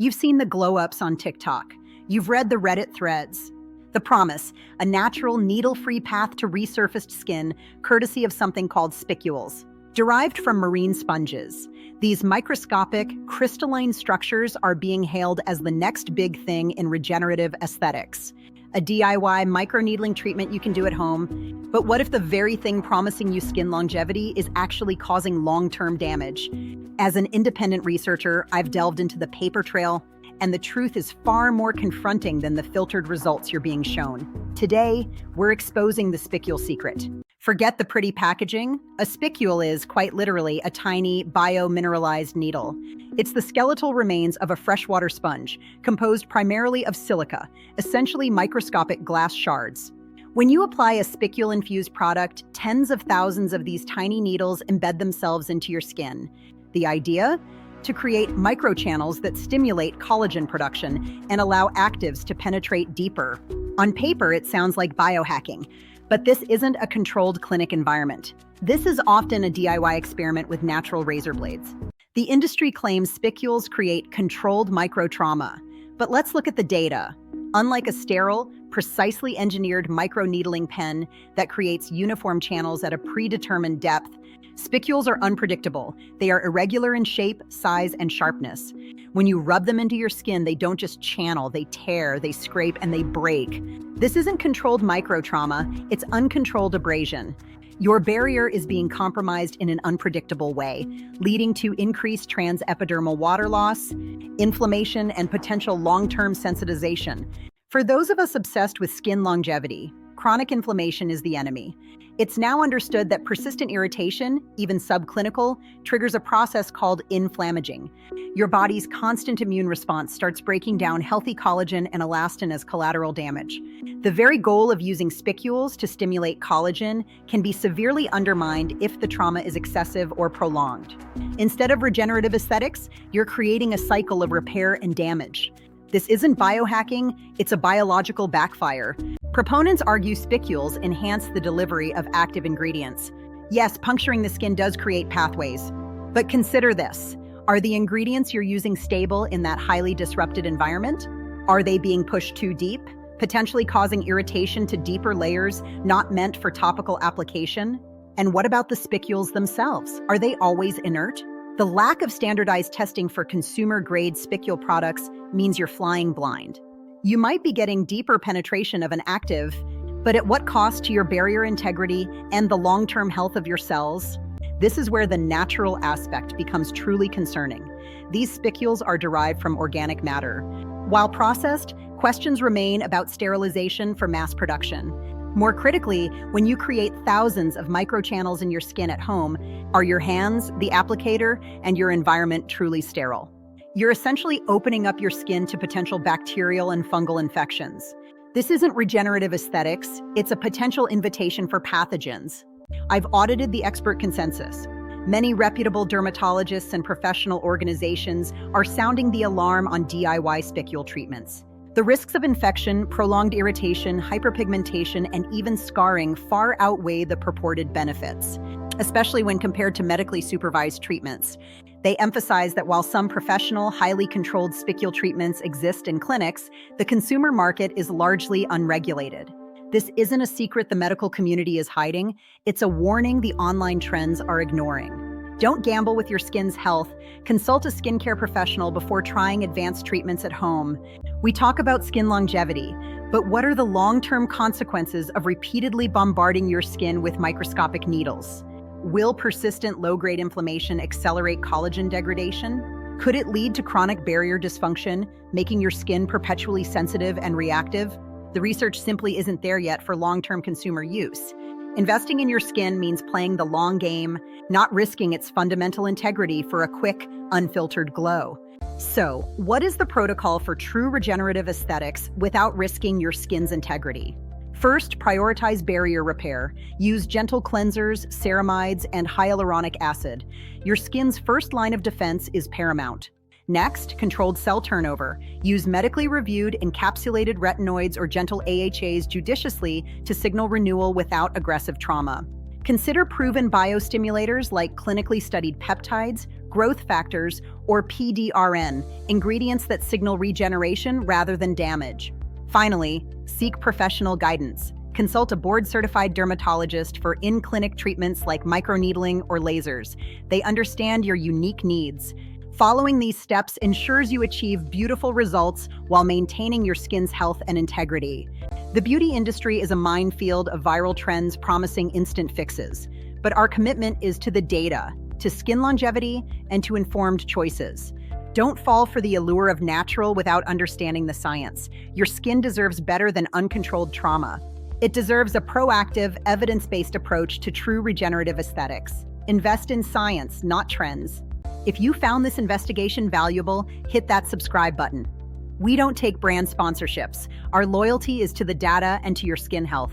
You've seen the glow-ups on TikTok. You've read the Reddit threads. The promise, a natural, needle-free path to resurfaced skin, courtesy of something called spicules. Derived from marine sponges, these microscopic, crystalline structures are being hailed as the next big thing in regenerative aesthetics. A DIY microneedling treatment you can do at home. But what if the very thing promising you skin longevity is actually causing long-term damage? As an independent researcher, I've delved into the paper trail, and the truth is far more confronting than the filtered results you're being shown. Today, we're exposing the spicule secret. Forget the pretty packaging. A spicule is, quite literally, a tiny, biomineralized needle. It's the skeletal remains of a freshwater sponge, composed primarily of silica, essentially microscopic glass shards. When you apply a spicule-infused product, tens of thousands of these tiny needles embed themselves into your skin. The idea? To create microchannels that stimulate collagen production and allow actives to penetrate deeper. On paper, it sounds like biohacking, but this isn't a controlled clinic environment. This is often a DIY experiment with natural razor blades. The industry claims spicules create controlled microtrauma, but let's look at the data. Unlike a sterile, precisely engineered microneedling pen that creates uniform channels at a predetermined depth, spicules are unpredictable. They are irregular in shape, size, and sharpness. When you rub them into your skin, they don't just channel, they tear, they scrape, and they break. This isn't controlled microtrauma, it's uncontrolled abrasion. Your barrier is being compromised in an unpredictable way, leading to increased transepidermal water loss, inflammation, and potential long-term sensitization. For those of us obsessed with skin longevity, chronic inflammation is the enemy. It's now understood that persistent irritation, even subclinical, triggers a process called inflammaging. Your body's constant immune response starts breaking down healthy collagen and elastin as collateral damage. The very goal of using spicules to stimulate collagen can be severely undermined if the trauma is excessive or prolonged. Instead of regenerative aesthetics, you're creating a cycle of repair and damage. This isn't biohacking, it's a biological backfire. Proponents argue spicules enhance the delivery of active ingredients. Yes, puncturing the skin does create pathways. But consider this. Are the ingredients you're using stable in that highly disrupted environment? Are they being pushed too deep, potentially causing irritation to deeper layers not meant for topical application? And what about the spicules themselves? Are they always inert? The lack of standardized testing for consumer-grade spicule products means you're flying blind. You might be getting deeper penetration of an active, but at what cost to your barrier integrity and the long-term health of your cells? This is where the natural aspect becomes truly concerning. These spicules are derived from organic matter. While processed, questions remain about sterilization for mass production. More critically, when you create thousands of microchannels in your skin at home, are your hands, the applicator, and your environment truly sterile? You're essentially opening up your skin to potential bacterial and fungal infections. This isn't regenerative aesthetics, it's a potential invitation for pathogens. I've audited the expert consensus. Many reputable dermatologists and professional organizations are sounding the alarm on DIY spicule treatments. The risks of infection, prolonged irritation, hyperpigmentation, and even scarring far outweigh the purported benefits, especially when compared to medically supervised treatments. They emphasize that while some professional, highly controlled spicule treatments exist in clinics, the consumer market is largely unregulated. This isn't a secret the medical community is hiding, it's a warning the online trends are ignoring. Don't gamble with your skin's health. Consult a skincare professional before trying advanced treatments at home. We talk about skin longevity, but what are the long-term consequences of repeatedly bombarding your skin with microscopic needles? Will persistent low-grade inflammation accelerate collagen degradation? Could it lead to chronic barrier dysfunction, making your skin perpetually sensitive and reactive? The research simply isn't there yet for long-term consumer use. Investing in your skin means playing the long game, not risking its fundamental integrity for a quick, unfiltered glow. So, what is the protocol for true regenerative aesthetics without risking your skin's integrity? First, prioritize barrier repair. Use gentle cleansers, ceramides, and hyaluronic acid. Your skin's first line of defense is paramount. Next, controlled cell turnover. Use medically reviewed encapsulated retinoids or gentle AHAs judiciously to signal renewal without aggressive trauma. Consider proven biostimulators like clinically studied peptides, growth factors, or PDRN, ingredients that signal regeneration rather than damage. Finally, seek professional guidance. Consult a board-certified dermatologist for in-clinic treatments like microneedling or lasers. They understand your unique needs. Following these steps ensures you achieve beautiful results while maintaining your skin's health and integrity. The beauty industry is a minefield of viral trends promising instant fixes, but our commitment is to the data, to skin longevity, and to informed choices. Don't fall for the allure of natural without understanding the science. Your skin deserves better than uncontrolled trauma. It deserves a proactive, evidence-based approach to true regenerative aesthetics. Invest in science, not trends. If you found this investigation valuable, hit that subscribe button. We don't take brand sponsorships. Our loyalty is to the data and to your skin health.